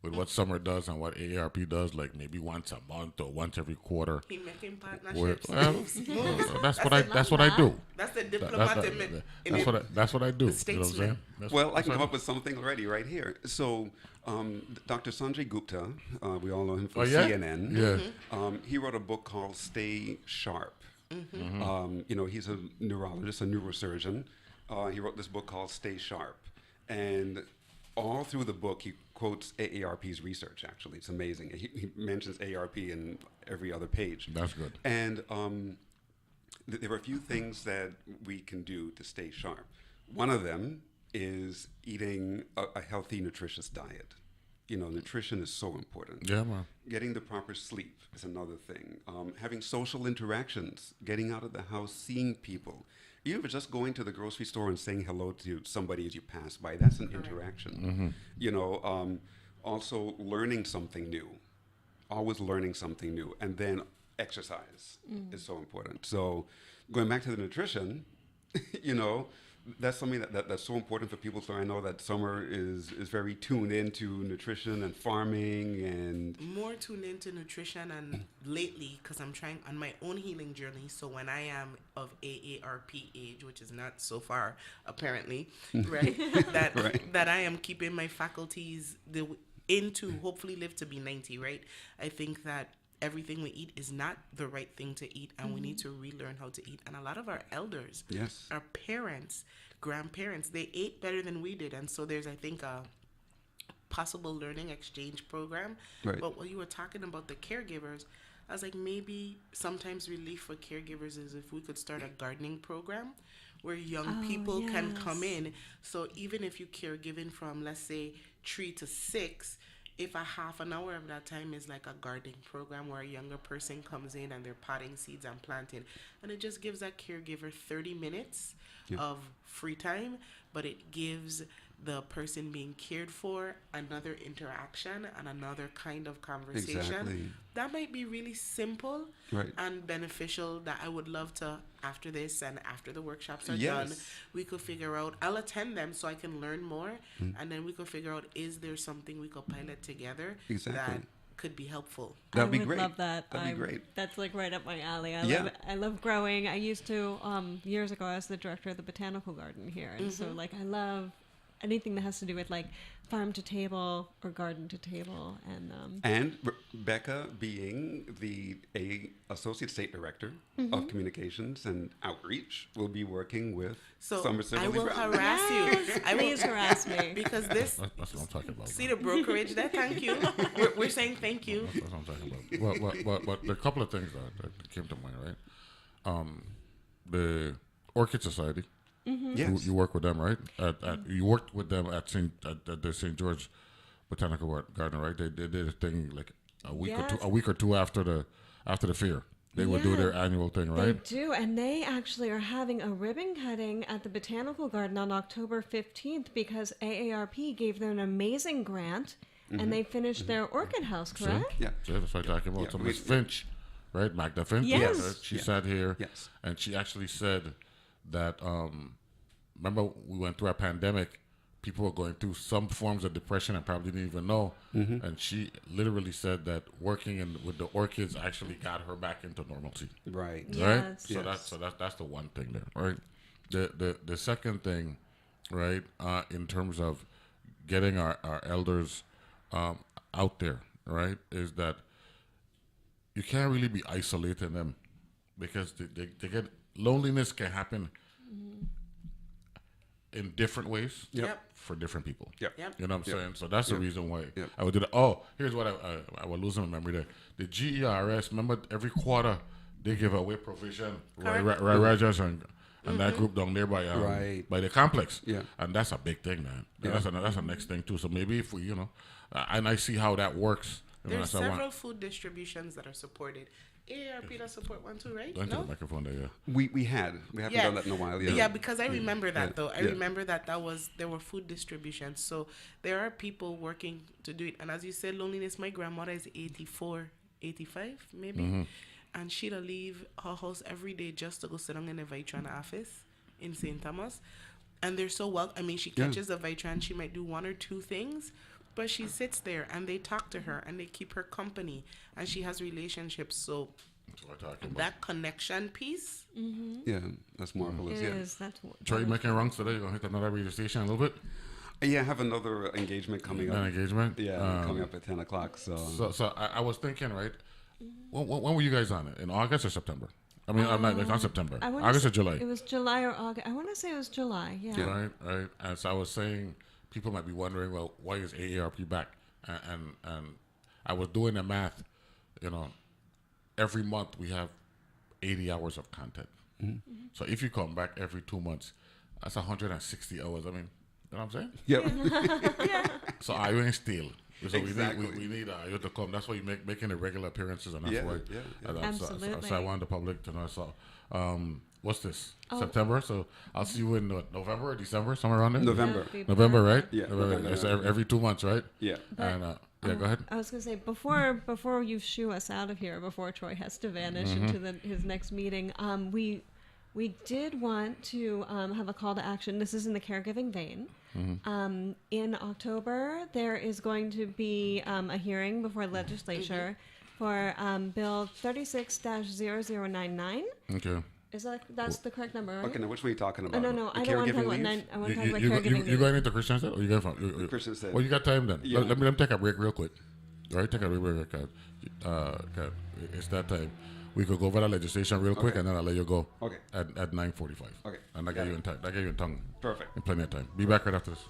with what Sommer does and what AARP does, like maybe once a month or once every quarter? He making partnerships. That's what I do. That's the diplomat That's what I do. You know what I'm statesman. saying? That's Well, what- I can come up with something already right here. So, Dr. Sanjay Gupta, we all know him from CNN. Yeah. He wrote a book called Stay Sharp. You know, he's a neurologist, a neurosurgeon. He wrote this book called Stay Sharp. And all through the book, he quotes AARP's research, actually. It's amazing. He mentions AARP in every other page. That's good. And there are a few things that we can do to stay sharp. One of them is eating a healthy, nutritious diet. You know, nutrition is so important. Yeah, man. Getting the proper sleep is another thing. Having social interactions, getting out of the house, seeing people. Even if it's just going to the grocery store and saying hello to somebody as you pass by, that's an interaction. You know, also learning something new, always learning something new. And then exercise is so important. So going back to the nutrition, you know, that's something that's so important for people. So I know that Sommer is very tuned into nutrition and farming and more tuned into nutrition, and lately, because I'm trying on my own healing journey. So when I am of AARP age, which is not so far apparently, right? That I am keeping my faculties to hopefully live to be 90, right? I think that everything we eat is not the right thing to eat, and we need to relearn how to eat. And a lot of our elders, our parents, grandparents, they ate better than we did. And so there's, I think, a possible learning exchange program. Right. But when you were talking about the caregivers, I was like, maybe sometimes relief for caregivers is if we could start a gardening program where young people can come in. So even if you caregiving from, let's say, 3 to 6, if a half an hour of that time is like a gardening program where a younger person comes in and they're potting seeds and planting, and it just gives that caregiver 30 minutes of free time, but it gives the person being cared for another interaction and another kind of conversation. Exactly. That might be really simple and beneficial, that I would love to, after this and after the workshops are done, we could figure out, I'll attend them so I can learn more, and then we could figure out, is there something we could pilot together that could be helpful? That'd be I would great. love that. That'd be great. That's like right up my alley. I love growing. I used to, years ago, I was the director of the botanical garden here. And so like, I love anything that has to do with like farm to table or garden to table. And Becca, being the associate state director of communications and outreach, will be working with Sommer I will Sibilly-Brown. harass you. please harass me. Because this, That's what I'm talking about. see the brokerage there? Thank you. We're saying thank you. That's what I'm talking about. But there are a couple of things that came to mind, right? The Orchid Society. Yes. You work with them, right? You worked with them at the St. George Botanical Garden, right? They did a thing like a week or two after the fair. They would do their annual thing, right? They do, and they actually are having a ribbon cutting at the Botanical Garden on October 15th because AARP gave them an amazing grant, and they finished their orchid house, correct? Yeah. So that's what I'm talking about. Yeah, So Miss Finch right? Magda Finn. Yes. Right? She Yes. sat here, Yes. and she actually said that. Remember, we went through a pandemic. People were going through some forms of depression and probably didn't even know. And she literally said that working with the orchids actually got her back into normalcy. Right. Right? Yes. So that's the one thing there, right? The second thing, right, in terms of getting our elders out there, right, is that you can't really be isolating them because they get loneliness can happen in different ways Yep. for different people. Yep. Yep. You know what I'm saying? So that's the reason why Yep. I would do that. Oh, here's what I was losing my memory there. The GERS, remember every quarter they give away provision, Rajas and that group down there by Right. by the complex. Yeah. And that's a big thing, man. That's a next thing too. So maybe if we, and I see how that works. You know, There's that's what I want. several food distributions that are supported. AARP does support one too, right? Go into No? the microphone there, yeah. We haven't done that in a while. Yeah, because I remember that though. I Yeah. remember that there were food distributions. So there are people working to do it. And as you said, loneliness, my grandmother is 84, 85 maybe. And she'll leave her house every day just to go sit down in the Vitran office in St. Thomas. And they're so well, I mean, she catches the Vitran, she might do one or two things, but she sits there and they talk to her and they keep her company and she has relationships. So That's what we're talking about. that connection piece, Yeah, that's marvelous. It Yeah. is. That's Troy, you making runs today? You gonna hit another radio station a little bit? Yeah, I have another engagement coming An up. engagement? Yeah, coming up at 10 o'clock. So I was thinking, right? When were you guys on it? In August or September? I mean, not September. I wanna August say or July? It was July or August. I want to say it was July. Yeah. Right. And so I was saying, people might be wondering, well, why is AARP back? And I was doing the math. Every month we have 80 hours of content. So if you come back every 2 months, that's 160 hours. I mean, you know what I'm saying? Yep. So I ain't steal. So Exactly. we need you to come. That's why you making the regular appearances, and that's Yeah, why. yeah. Absolutely. So I want the public to know. So, what's this? September. So I'll see you in November or December, somewhere around there. November. That'd be November, right? perfect. Yeah, November. November. It's every 2 months, right? Yeah. And yeah, go ahead. I was gonna say before you shoo us out of here, before Troy has to vanish into his next meeting, we did want to have a call to action. This is in the caregiving vein. In October, there is going to be a hearing before the legislature for Bill 36-0099. Okay. Is that's the correct number? Right? Okay, now which one are you talking about? No, The I don't want to talk caregiving about leave? I want to talk about You caregiving. going into Christian State or you going from Christian State. Well, you got time then. Yeah. Let me take a break real quick. All right, take a break real quick. It's that time. We could go over the legislation real quick, Okay. and then I'll let you go. Okay. At 9:45. Okay. And I get you in time. I get you in tongue. Perfect. In plenty of time. Be back right after this.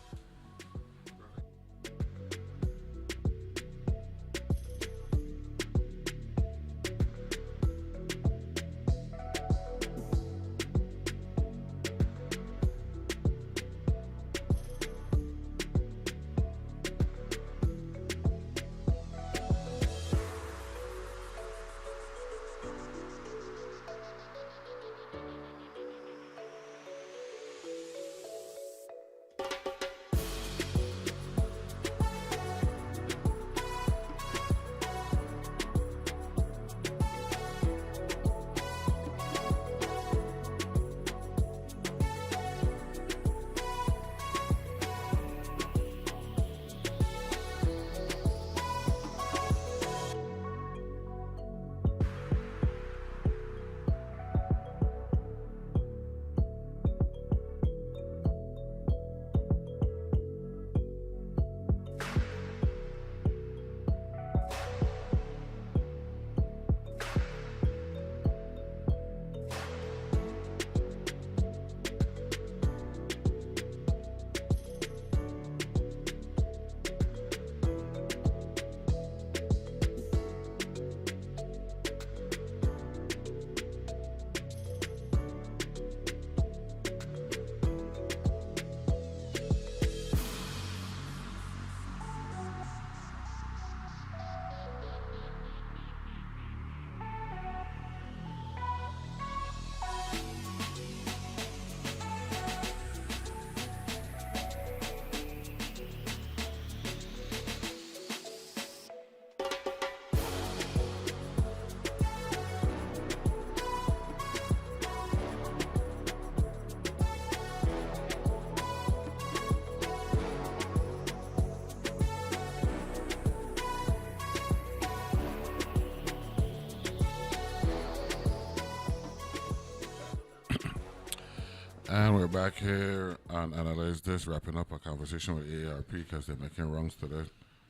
back here and analyze this, wrapping up a conversation with AARP because they're making runs today.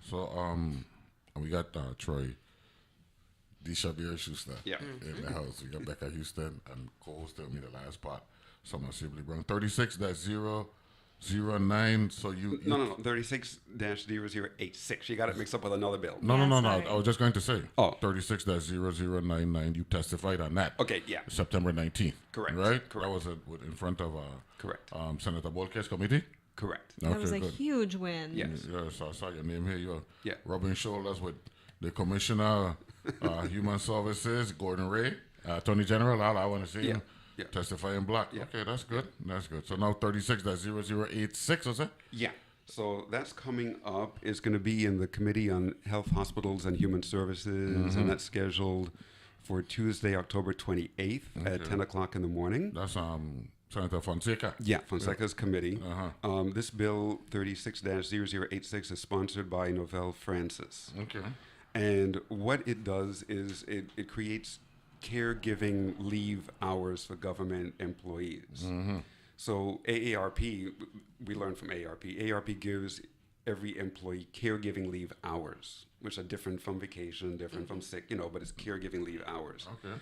So, we got Troy Deshavier Schuster in the house. We got Becca Houston and co-hosted me the last part. Sommer Sibilly-Brown. 36-009. So you No. 36-0086. You got it mixed up with another bill. No. sorry. I was just going to say. Oh. 36-0099. You testified on that. Okay, yeah. September 19th. Correct. Right? Correct. That was in front of Correct. Senator Bolke's committee. Correct. That was a good. huge win. Yes. Yeah, so I saw your name here. You're Yeah. rubbing shoulders with the Commissioner Human Services, Gordon Ray, Attorney General. All I want to see him Yeah. testify in black. Yeah. Okay, that's good. That's good. So now 36-0086, is it? Yeah. So that's coming up. It's going to be in the Committee on Health, Hospitals, and Human Services, and that's scheduled for Tuesday, October 28th at 10 o'clock in the morning. That's Senator Fonseca. Yeah, Fonseca's committee. This bill, 36-0086, is sponsored by Novelle Francis. Okay. And what it does is it creates caregiving leave hours for government employees. So AARP, we learned from AARP. AARP gives every employee caregiving leave hours, which are different from vacation, different from sick, but it's caregiving leave hours. Okay.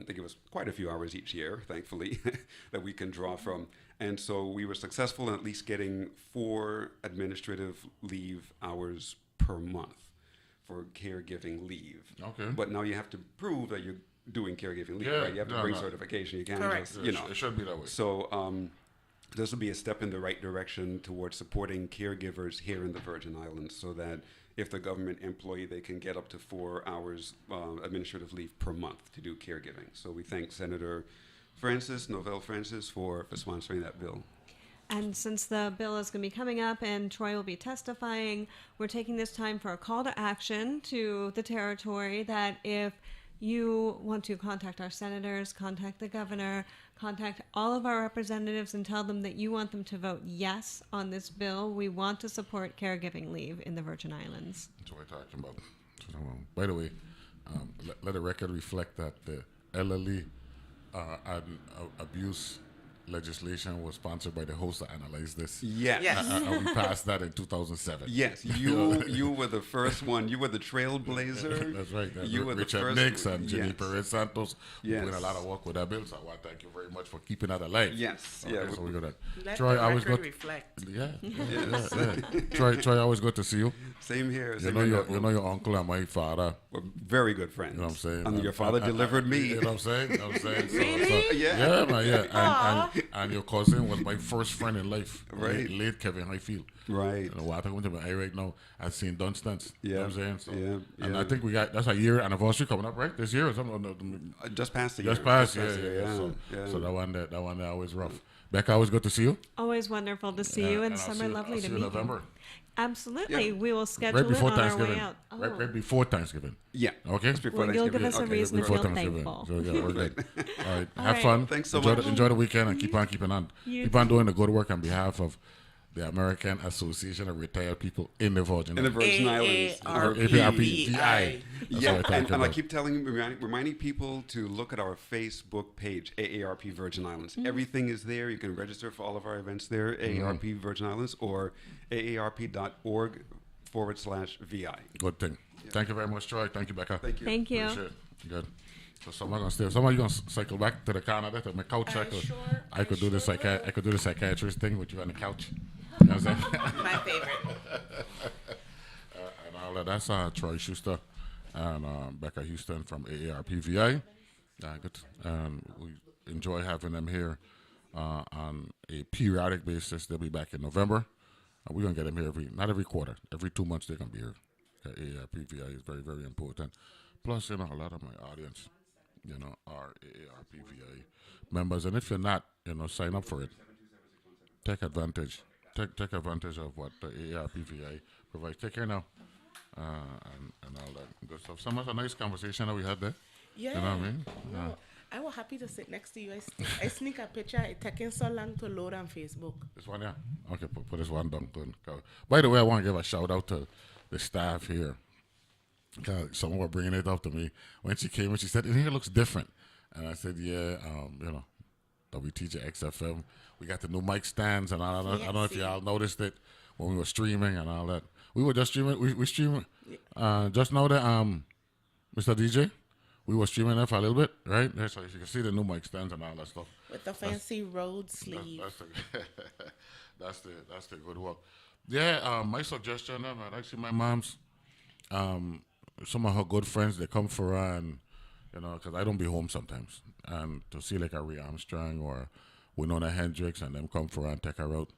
They give us quite a few hours each year, thankfully, that we can draw from. And so we were successful in at least getting 4 administrative leave hours per month for caregiving leave. Okay. But now you have to prove that you're doing caregiving leave, Yeah, right? You have to no, bring no. certification. You can't Correct. just, It should be that way. So this will be a step in the right direction towards supporting caregivers here in the Virgin Islands so that if they're government employee, they can get up to 4 hours administrative leave per month to do caregiving. So we thank Senator Novelle Francis, for sponsoring that bill. And since the bill is going to be coming up and Troy will be testifying, we're taking this time for a call to action to the territory that if you want to contact our senators, contact the governor, contact all of our representatives and tell them that you want them to vote yes on this bill. We want to support caregiving leave in the Virgin Islands. That's what we're talking about. By the way, let the record reflect that the elderly abuse legislation was sponsored by the host that analyzed this. Yes. Yes. And we passed that in 2007. Yes, you were the first one. You were the trailblazer. That's right. You were the Richard first Nix one. and Jenny Yes. Perez Santos who Yes. doing a lot of work with that bill. So I want to thank you very much for keeping that alive. Yes. Okay, Yeah. so we got that. Let Troy, the I always record got. reflect. Yeah. Troy, always good to see you. Same here. You Same know here. your uncle and my father. We're very good friends. You know what I'm saying? And your father delivered me. You know what I'm saying? Really? Yeah, man, yeah. And your cousin was my first friend in life. Right. Late Kevin Highfield. Right. You know, what I'm talking about right now, I've seen Dunstance. You know what I'm saying? So, Yeah, And yeah. I think we got, that's a year anniversary coming up, right? This year or something? Just past the Just year. past, the yeah. year, So that one there always rough. Becca, always good to see you. Always wonderful to see you, and I'll Summer, see you- lovely I'll to see meet you in November. Absolutely. Yeah. We will schedule Right before it on our Thanksgiving. way out. Oh. Right before Thanksgiving. Yeah. Okay? Just before Well, you'll give Thanksgiving. us a reason to Before feel Thanksgiving. thankful. So, yeah, we're good. All right. All Have right. fun. Thanks so enjoy much. enjoy the weekend and keep on keeping on. You Keep on doing the good work on behalf of the American Association of Retired People in the Virgin In the Islands. Virgin Islands. AARPVI. That's Yeah, what I talk and I about. keep reminding people to look at our Facebook page, AARP Virgin Islands. Everything is there. You can register for all of our events there, AARP Virgin Islands, or aarp.org/VI. Good thing. Thank you very much, Troy. Thank you, Becca. Thank you. Thank you. Appreciate it. Good. So someone gonna stay. Somebody gonna cycle back to the Canada to my couch. I could do the psychiatrist thing with you on the couch. You know what I'm saying? My favorite. And all that. That's Troy Schuster and Becca Houston from AARPVI. Good. And we enjoy having them here on a periodic basis. They'll be back in November. We're going to get them here not every quarter. Every 2 months they're going to be here. AARPVI is very, very important. Plus, a lot of my audience, are AARPVI members. And if you're not, sign up for it. Take advantage. Take advantage of what the AARPVI provides. Take care now. And all that good stuff. Some of the nice conversation that we had there. Yeah. You know what I mean? No, I was happy to sit next to you. I sneak a picture. It taking so long to load on Facebook. This one, yeah. Okay, put this one down. Good. Go. By the way, I want to give a shout out to the staff here. Someone was bringing it up to me when she came and she said, "In here looks different," and I said, "Yeah, WTJ XFM. We got the new mic stands and all that. I don't know if Fancy. y'all noticed it when we were streaming and all that. We were just streaming. We streaming. Just know that Mr. DJ, we were streaming that for a little bit, right? There, so you can see the new mic stands and all that stuff. With the fancy road sleeve. That's the good work. Yeah, my suggestion, man, actually my mom's, some of her good friends, they come for her and, you know, because I don't be home sometimes. And to see like a Ray Armstrong or Winona Hendricks and them come for her and take her out.